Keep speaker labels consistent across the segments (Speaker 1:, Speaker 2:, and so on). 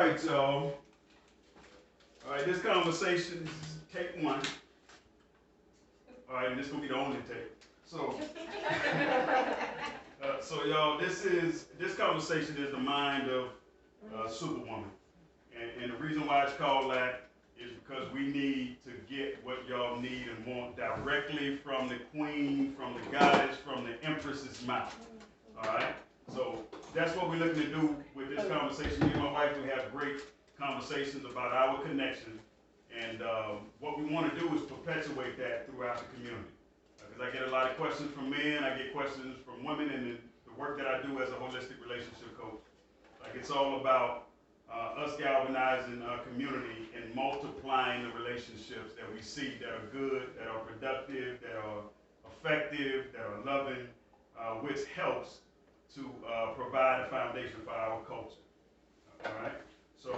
Speaker 1: right, y'all. All right, this conversation is take one. All right, and this is gonna be the only take. So, so y'all, this conversation is the mind of Superwoman, and the reason why it's called that is because we need to get what y'all need and want directly from the queen, from the goddess, from the empress's mouth. All right. So that's what we're looking to do with this conversation. Me and my wife, we have great conversations about our connection, and what we want to do is perpetuate that throughout the community. Because I get a lot of questions from men, I get questions from women, and the work that I do as a holistic relationship coach. Like it's all about us galvanizing our community and multiplying the relationships that we see that are good, that are productive, that are effective, that are loving, which helps to provide a foundation for our culture. All right? So,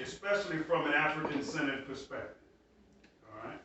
Speaker 1: especially from an African-centered perspective. All right?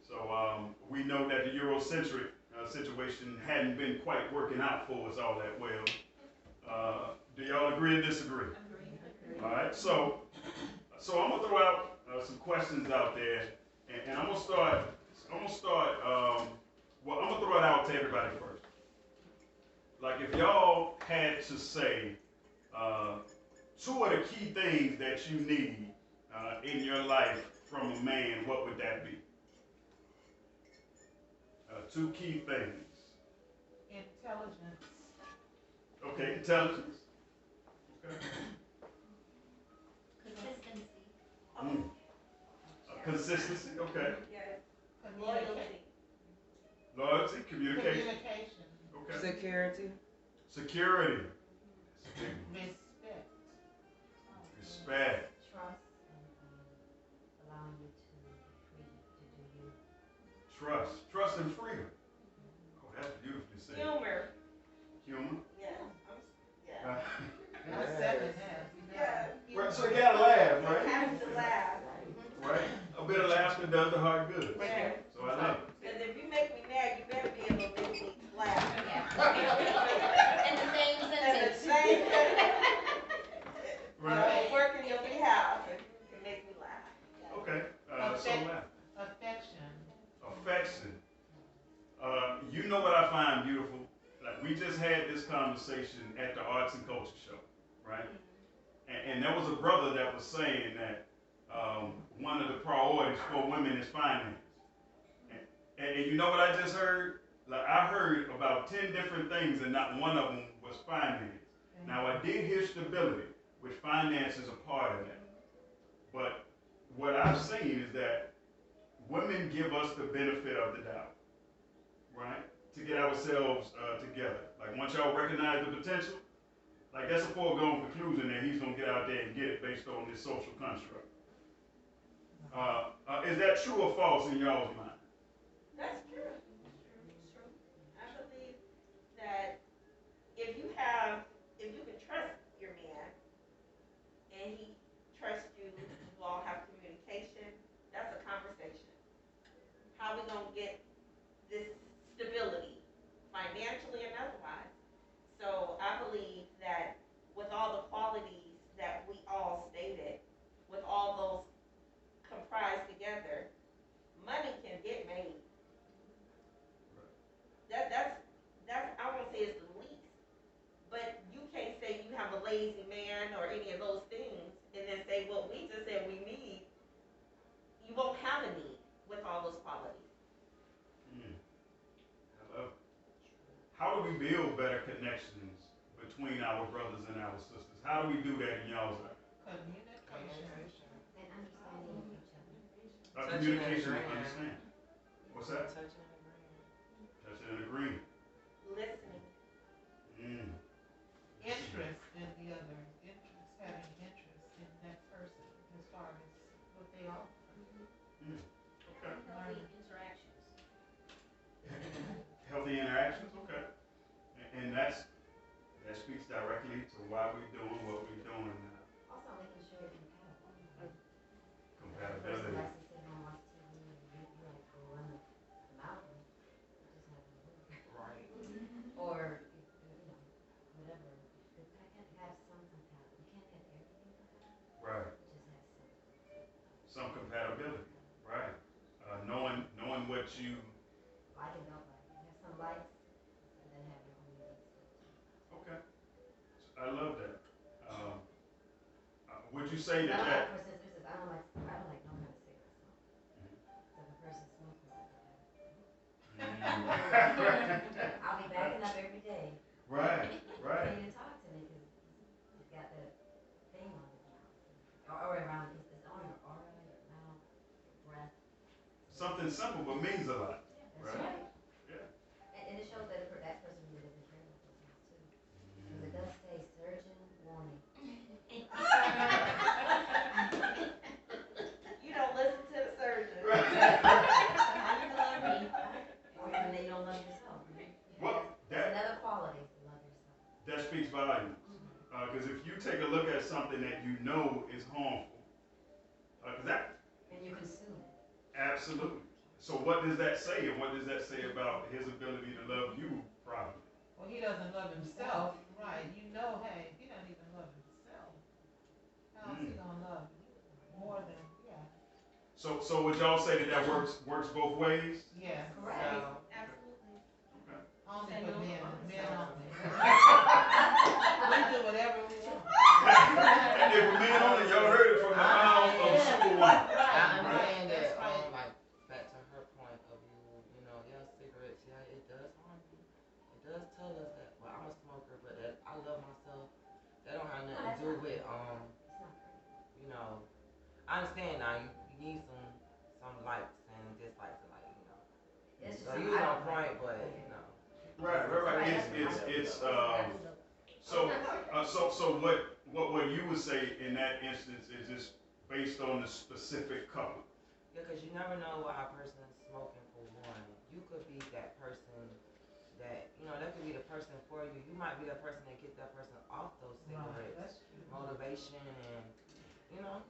Speaker 1: So, we know that the Eurocentric situation hadn't been quite working out for us all that well. Do y'all agree or disagree? All right? So I'm going to throw out some questions out there, and I'm going to start, well, I'm going to throw it out to everybody first. Like if y'all had to say two of the key things that you need in your life from a man, what would that be? Two key things.
Speaker 2: Intelligence.
Speaker 1: Okay, intelligence. Okay.
Speaker 3: Consistency.
Speaker 1: Consistency, okay.
Speaker 3: Yes.
Speaker 2: Loyalty.
Speaker 1: Loyalty, communication. Okay.
Speaker 4: Security.
Speaker 1: Security.
Speaker 2: Respect.
Speaker 1: Respect.
Speaker 5: Trust and allowing you to be free to do you.
Speaker 1: Trust. Trust and freedom. Oh, that's beautifully said.
Speaker 3: Humor.
Speaker 1: Humor.
Speaker 3: Yes. Yeah.
Speaker 2: That's second half.
Speaker 3: Yeah.
Speaker 1: Right, so you gotta laugh,
Speaker 3: You
Speaker 1: right?
Speaker 3: have to laugh.
Speaker 1: Right? A bit of laughter does the heart good.
Speaker 3: Yeah.
Speaker 1: So I love it.
Speaker 3: Because if you make me mad, you better be able to make me laugh.
Speaker 5: And the same
Speaker 3: And the
Speaker 5: sentence.
Speaker 3: same thing.
Speaker 1: Right.
Speaker 3: Work in your behalf and you can make me laugh.
Speaker 1: Okay. So laugh.
Speaker 2: Affection.
Speaker 1: Affection. You know what I find beautiful? Like we just had this conversation at the Arts and Culture Show, right? And there was a brother that was saying that one of the priorities for women is finance. And you know what I just heard? Like I heard about 10 different things and not one of them was finance. Now I did hear stability, which finance is a part of that. But what I've seen is that women give us the benefit of the doubt, right? To get ourselves together. Like once y'all recognize the potential, like that's a foregone conclusion that he's gonna get out there and get it based on this social construct. Is that true or false in y'all's mind?
Speaker 3: That's true. It's true. I believe that if you can trust your man and he trusts you, you all have communication, that's a conversation. How we gonna get this stability, financially and otherwise? So I believe that with all the qualities that we all stated, with all those comprised together, money can get made. That's I won't say it's the least, but you can't say you have a lazy man or any of those things and then say what we just said we need. You won't have a need with all those qualities.
Speaker 1: Hello. How do we build better connections between our brothers and our sisters? How do we do that in y'all's life?
Speaker 2: Communication.
Speaker 5: And understanding each other.
Speaker 1: Communication and understanding. What's that?
Speaker 4: Touching and agreeing.
Speaker 1: Touching and agreeing.
Speaker 3: Listening.
Speaker 2: Interest in the other. Having interest in that person as far as what they offer.
Speaker 1: Okay.
Speaker 5: Healthy interactions.
Speaker 1: Healthy interactions, okay. And that speaks directly to why we're doing what we're doing now.
Speaker 5: Also making sure you're compatible. Person
Speaker 1: Compatibility.
Speaker 5: likes to sit home and watch TV and you like go run the mountain. You just have to move.
Speaker 4: Right.
Speaker 5: Or, whatever. I can't have some compatible. You can't have everything
Speaker 1: what you.
Speaker 5: Like and don't like. You have some likes, and then have your own unique stuff too.
Speaker 1: Okay, I love that. Would you say
Speaker 5: I
Speaker 1: that
Speaker 5: don't
Speaker 1: that?
Speaker 5: like, for instance, I don't like no kind of cigarette smoke. So if a person smokes them, I'll be backing up every day.
Speaker 1: Right,
Speaker 5: You
Speaker 1: right.
Speaker 5: can't even talk to me because he's got that thing on his mouth. Or around his on your aura, your mouth, your breath.
Speaker 1: Something simple but means a lot.
Speaker 5: That's
Speaker 1: Right.
Speaker 5: right.
Speaker 1: Yeah.
Speaker 5: And it shows that that person really doesn't care about those things too. Because it does say surgeon warning.
Speaker 3: You don't listen to the surgeon.
Speaker 5: How you love me? Or even that you don't love yourself. Right?
Speaker 1: Well,
Speaker 5: That's
Speaker 1: that
Speaker 5: another quality to love yourself.
Speaker 1: that speaks volumes. Because if you take a look at something that you know is harmful, that
Speaker 5: And you consume it.
Speaker 1: absolutely. So what does that say, and what does that say about his ability to love you properly?
Speaker 2: Well, he doesn't love himself, right? You know, hey, he doesn't even love himself. How is he gonna love you more than, yeah?
Speaker 1: So would y'all say that works both ways?
Speaker 2: Yes.
Speaker 5: Correct.
Speaker 3: Absolutely.
Speaker 1: Okay.
Speaker 2: Only
Speaker 5: Say
Speaker 2: for
Speaker 5: no
Speaker 2: men,
Speaker 5: for
Speaker 2: men
Speaker 5: myself.
Speaker 2: only. We do whatever we want.
Speaker 1: And if we're men only, y'all heard it from the mouth of Superwoman.
Speaker 4: I understand
Speaker 2: That's
Speaker 4: that,
Speaker 2: right.
Speaker 4: like, back to her point of you know, yeah, cigarettes, yeah, it does harm you. It does tell us that. Well, I'm a smoker, but that, I love myself. That don't have
Speaker 5: No,
Speaker 4: nothing to
Speaker 5: that's
Speaker 4: do
Speaker 5: not
Speaker 4: with,
Speaker 5: great. It's not great.
Speaker 4: you know, I understand now, you need some likes and dislikes, and like, you know.
Speaker 5: It's just
Speaker 4: So
Speaker 5: something
Speaker 4: you was
Speaker 5: I
Speaker 4: on
Speaker 5: don't
Speaker 4: point,
Speaker 5: like.
Speaker 4: but, you know.
Speaker 1: Right. So what you would say in that instance is just based on the specific couple.
Speaker 4: Yeah, because you never know why a person is smoking for one. You could be that person that, you know, that could be the person for you. You might be the person that get that person off those
Speaker 2: Right,
Speaker 4: cigarettes.
Speaker 2: that's true.
Speaker 4: Motivation and, you know.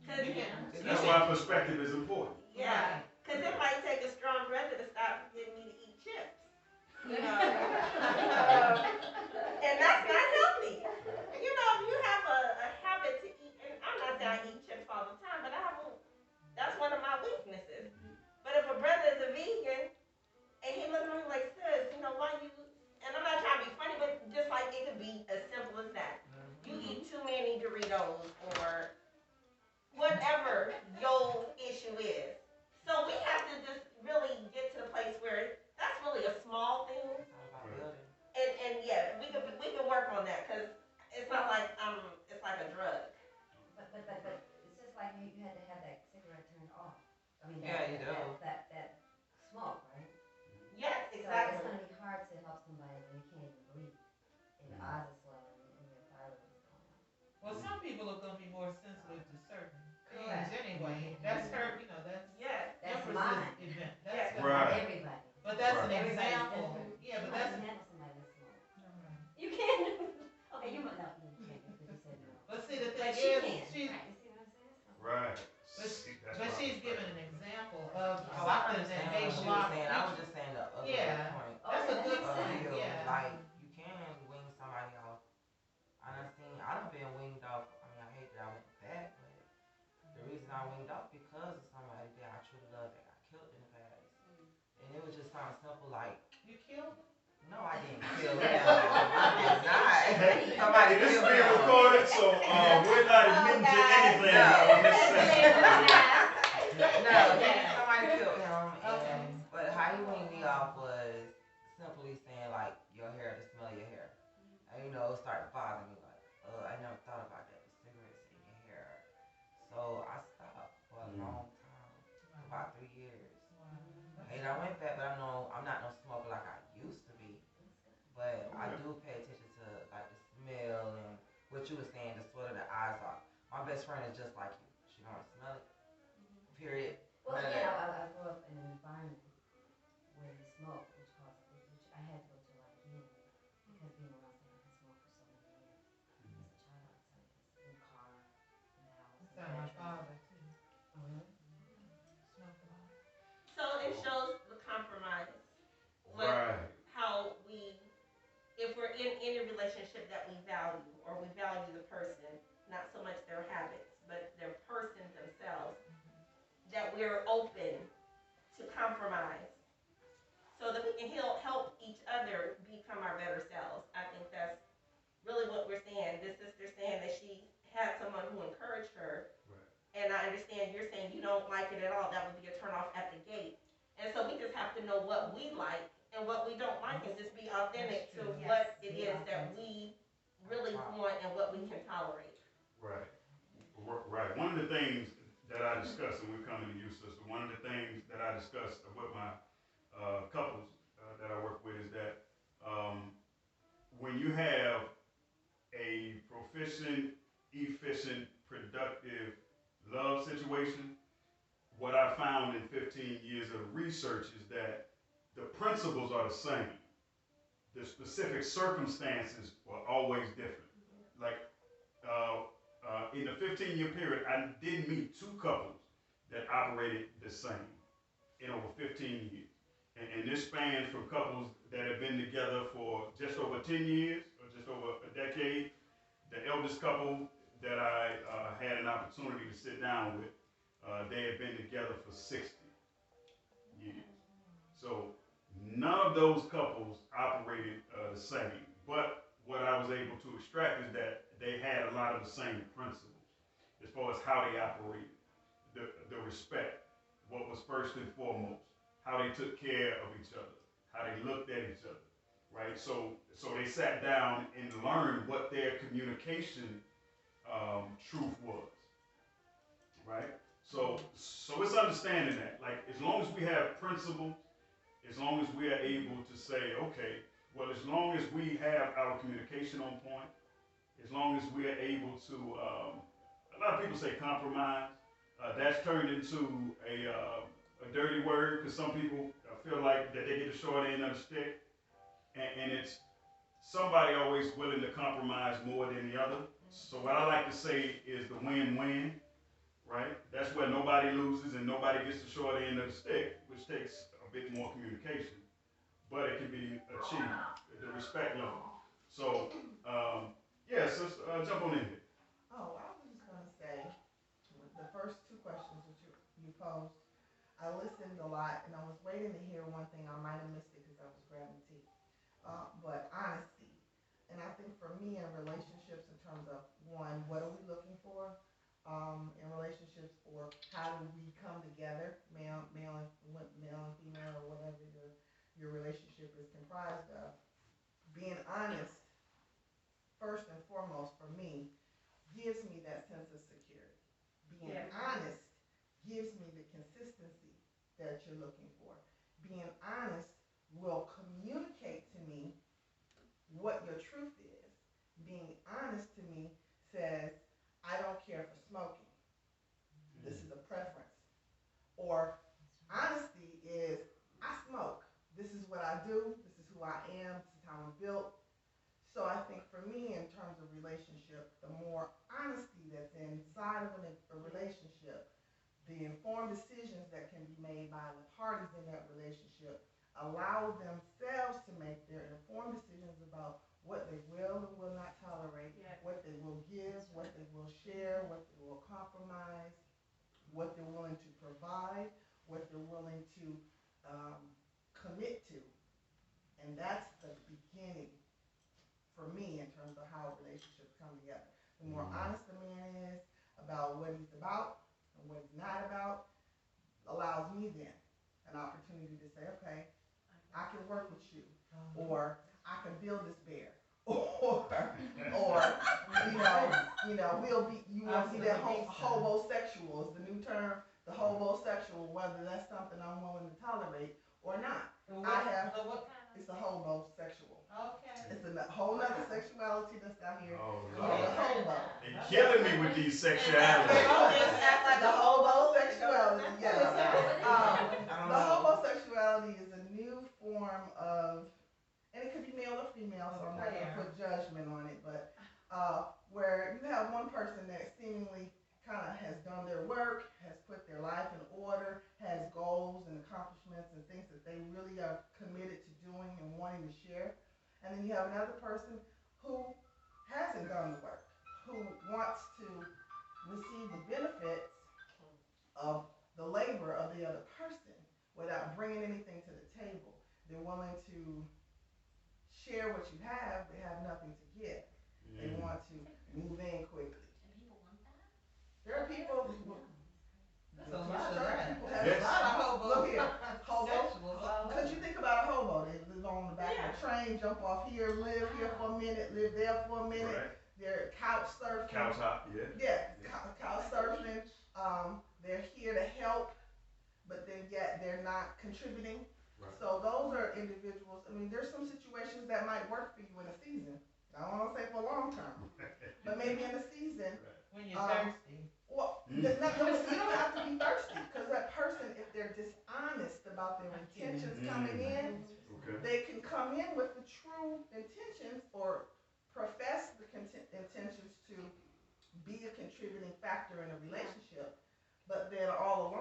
Speaker 3: Cause,
Speaker 1: That's why perspective is important.
Speaker 3: yeah, cause it might take a strong brother to stop getting me to eat chips. You know, and that's not healthy. You know, if you have a habit to eat, and I'm not saying I eat chips all the time, but that's one of my weaknesses. But if a brother is a vegan, and he looks at me like, sis, you know, why you, and I'm not trying to be funny, but just like it could be as simple as that. You eat too many Doritos or whatever your issue is. So we have to just really get to the place where that's really a small thing.
Speaker 4: It's all about building.
Speaker 3: And yeah, we can work on that because it's not like it's like a drug.
Speaker 5: But it's just like you had to have that cigarette turned off. I mean,
Speaker 4: Yeah, you do.
Speaker 5: that smoke, right?
Speaker 3: Yes,
Speaker 5: So it's
Speaker 3: exactly.
Speaker 5: going to be hard to help somebody when you can't even breathe, and your eyes are swelling, and your thyroid is going up.
Speaker 2: Well, some people are gonna be more sensitive to certain things
Speaker 5: Correct.
Speaker 2: anyway. That's her, you know, that's
Speaker 3: Yes.
Speaker 5: That's
Speaker 2: empress's
Speaker 5: mine.
Speaker 2: event.
Speaker 3: Yes.
Speaker 2: That's
Speaker 1: Right.
Speaker 5: Not everybody.
Speaker 2: But that's an
Speaker 5: Everybody's
Speaker 2: example.
Speaker 5: different.
Speaker 2: Yeah, but
Speaker 5: You
Speaker 2: that's.
Speaker 5: might handle somebody that smokes.
Speaker 2: Alright.
Speaker 5: You can. Okay, you might not. You can't because you said no.
Speaker 2: But see, the
Speaker 5: But
Speaker 2: thing
Speaker 5: she
Speaker 2: is,
Speaker 5: can.
Speaker 2: she's
Speaker 5: Right. You see what I'm saying? So-
Speaker 1: Right.
Speaker 2: But,
Speaker 1: See, that's
Speaker 2: but
Speaker 1: why
Speaker 2: she's
Speaker 1: I'm
Speaker 2: giving an example of
Speaker 4: Oh, I
Speaker 2: something that
Speaker 4: understand
Speaker 2: may
Speaker 4: what she was
Speaker 2: block.
Speaker 4: saying. I was just saying the other
Speaker 2: Yeah.
Speaker 4: point.
Speaker 2: That's a good
Speaker 4: Of
Speaker 2: thing.
Speaker 4: you,
Speaker 2: Yeah.
Speaker 4: like, you can wing somebody off. I done been winged off. I mean, I hate that I went back, but the reason I winged off because of somebody that I truly love that got killed in the past. And it was just something simple like,
Speaker 2: You killed him?
Speaker 4: no, I didn't kill him. I did not. Somebody
Speaker 1: This is
Speaker 4: killed
Speaker 1: being
Speaker 4: him.
Speaker 1: recorded, so we're not admitting to anything
Speaker 4: No.
Speaker 1: on this session.
Speaker 4: No, somebody killed him. But how he winged me off was simply saying, like, your hair, the smell of your hair. And, you know, it started bothering me. Like, I never thought about that. The cigarettes in your hair. So I stopped for a long time. About 3 years. And I went back, but I'm not no smoker like I used to be. But I do pay attention to like the smell and what you were saying, the sweat of the eyes off. My best friend is just like you. She don't smell it. Period.
Speaker 5: Well,
Speaker 4: None of
Speaker 5: again,
Speaker 4: that.
Speaker 5: I grew up in an environment where you smoke, which I had to go to a lot of healing because being around someone who smoked for so many years as a child. So it's in the car, in the house.
Speaker 2: That's how my father too.
Speaker 5: Oh, really?
Speaker 2: Smoked a lot.
Speaker 3: So it shows the compromise.
Speaker 1: Right.
Speaker 3: How if we're in any relationship that we value, or we value the person, not so much their habits, but their person themselves, that we're open compromise so that we can help each other become our better selves. I think that's really what we're saying. This sister saying that she had someone who encouraged her.
Speaker 1: Right.
Speaker 3: And I understand you're saying you don't like it at all. That would be a turn off at the gate. And so we just have to know what we like and what we don't like and just be authentic to
Speaker 2: Yes.
Speaker 3: what it is that we really want and what we can tolerate.
Speaker 1: Right. Right. One of the things that I discuss, and we're coming to you, sister, one of the things that I discuss with my couples that I work with is that when you have a proficient, efficient, productive love situation, what I found in 15 years of research is that the principles are the same. The specific circumstances are always different. Like in the 15-year period, I didn't meet two couples that operated the same in over 15 years. And this spans from couples that have been together for just over 10 years or just over a decade. The eldest couple that I had an opportunity to sit down with, they had been together for 60 years. So none of those couples operated the same. But what I was able to extract is that they had a lot of the same principles as far as how they operated, the respect, what was first and foremost, how they took care of each other, how they looked at each other, right? So they sat down and learned what their communication truth was, right? So it's understanding that, like, as long as we have principles, as long as we are able to say, okay, well, as long as we have our communication on point, as long as we are able to, a lot of people say compromise. That's turned into a dirty word because some people feel like that they get the short end of the stick, and it's somebody always willing to compromise more than the other. So what I like to say is the win-win, right? That's where nobody loses and nobody gets the short end of the stick, which takes a bit more communication, but it can be achieved at the respect level. So, yes, jump on in here.
Speaker 6: Oh, I was just going to say, the first two questions that you posed, I listened a lot, and I was waiting to hear one thing. I might have missed it because I was grabbing tea. But honesty. And I think for me in relationships, in terms of, one, what are we looking for in relationships, or how do we come together, male and female, or whatever your relationship is comprised of. Being honest, first and foremost, for me, gives me that sense of security. Being honest gives me the consistency that you're looking for. Being honest will communicate to me what your truth is. Being honest to me says, I don't care for smoking. This is a preference. Or honesty is, I smoke. This is what I do. This is who I am. This is how I'm built. So I think for me, in terms of relationship, the more honesty that's inside of a relationship, the informed decisions that can be made by the parties in that relationship allow themselves to make their informed decisions about what they will and will not tolerate, what they will give, what they will share, what they will compromise, what they're willing to provide, what they're willing to commit to. And that's the beginning for me in terms of how relationships come together. The more honest a man is about what he's about and what he's not about, allows me then an opportunity to say, okay, I can work with you, or I can build this bear, or we'll be. You want to see that hobosexual is the new term, the hobosexual. Whether that's something I'm willing to tolerate or not. It's a hobosexual.
Speaker 2: Okay.
Speaker 6: It's a whole other sexuality that's out here.
Speaker 1: Oh,
Speaker 6: The hobo.
Speaker 1: they're killing me with these sexualities.
Speaker 6: The homosexuality, yes. The homosexuality is a new form of, and it could be male or female, so I'm not going to put judgment on it, but where you have one person that seemingly kind of has done their work, has put their life in order, has goals and accomplishments and things that they really are committed to doing and wanting to share. And then you have another person who hasn't done the work, who wants to receive the benefits of the labor of the other person, without bringing anything to the table. They're willing to share what you have, but have nothing to give. They want to move in quickly.
Speaker 5: And people want that?
Speaker 6: There are people.
Speaker 2: That's a lot of
Speaker 6: Certain
Speaker 2: that.
Speaker 6: people have
Speaker 1: Yes.
Speaker 6: a lot of hobos. Look here, hobos.
Speaker 2: Sexuals all
Speaker 6: Could you
Speaker 2: over.
Speaker 6: think about a hobo? They live on the back of a train, jump off here, live here for a minute, live there for a minute.
Speaker 1: Right.
Speaker 6: They're couch surfing.
Speaker 1: Couch hop, yeah.
Speaker 6: Yeah, couch surfing. They're here to help, but then yet they're not contributing.
Speaker 1: Right.
Speaker 6: So those are individuals. I mean, there's some situations that might work for you in a season. I don't want to say for a long term, but maybe in a season.
Speaker 2: When you're thirsty.
Speaker 6: Well, you don't have to be thirsty, because that person, if they're dishonest about their intentions coming in,
Speaker 1: Okay.
Speaker 6: they can come in with the true intentions or profess the intentions to be a contributing factor in a relationship, but then all along